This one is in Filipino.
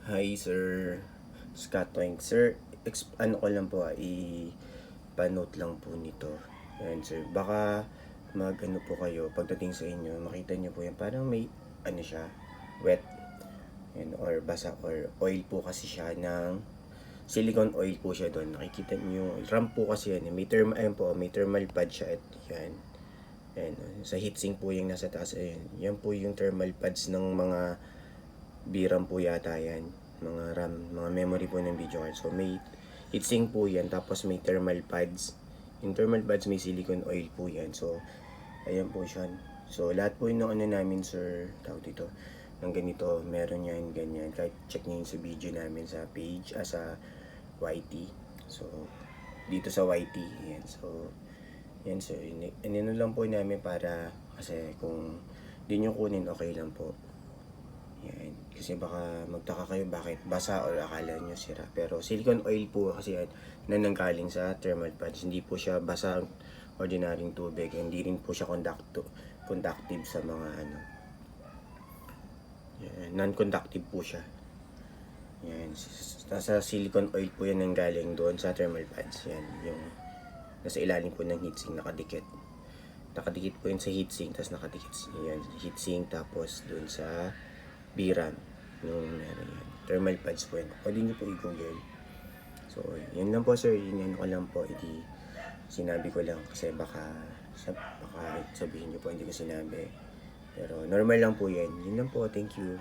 Hi Sir Scott Toink. Sir, ano ko lang po i-panote lang po nito. Yan sir, baka mag-ano po kayo pagdating sa inyo, makita nyo po yan, parang may ano siya, wet yan, or basa or oil po kasi siya ng silicone oil po siya doon. Nakikita nyo, RAM po kasi yan, ayun po, may thermal pad siya at yan. Yan, sa heatsink po yung nasa taas, ayun. Yan po yung thermal pads ng mga VRAM po yata yan, mga RAM, mga memory po ng video card. So may heatsink po yan, tapos may thermal pads. Yung thermal pads may silicone oil po yan. So ayan po siya. So lahat po yung ano namin sir, tawag dito, ng ganito, meron yan, ganyan. Kahit check nyo yun sa video namin sa page, sa YT. So dito sa YT, yan. So yan sir, inino lang po namin para, kasi kung di nyo kunin, okay lang po. Yan. Kasi baka magtaka kayo bakit basa or akala nyo sira. Pero silicone oil po kasi yan na nanggaling sa thermal pads. Hindi po siya basa ordinaryong tubig. Hindi rin po siya conductive sa mga ano. Yan. Non-conductive po siya. Yan. Nasa silicone oil po yan nanggaling doon sa thermal pads. Yan. Yung nasa ilalim po ng heatsink nakadikit. Nakadikit po yun sa heatsink. Tapos nakadikit yan, heatsink. Tapos doon sa VRAM nung meron yan. Thermal pads po yan. Pwede nyo po i-google. So, yun lang po sir. Yun ko lang po. Sinabi ko lang kasi baka sabihin nyo po hindi ko sinabi. Pero normal lang po yan. Yun lang po. Thank you.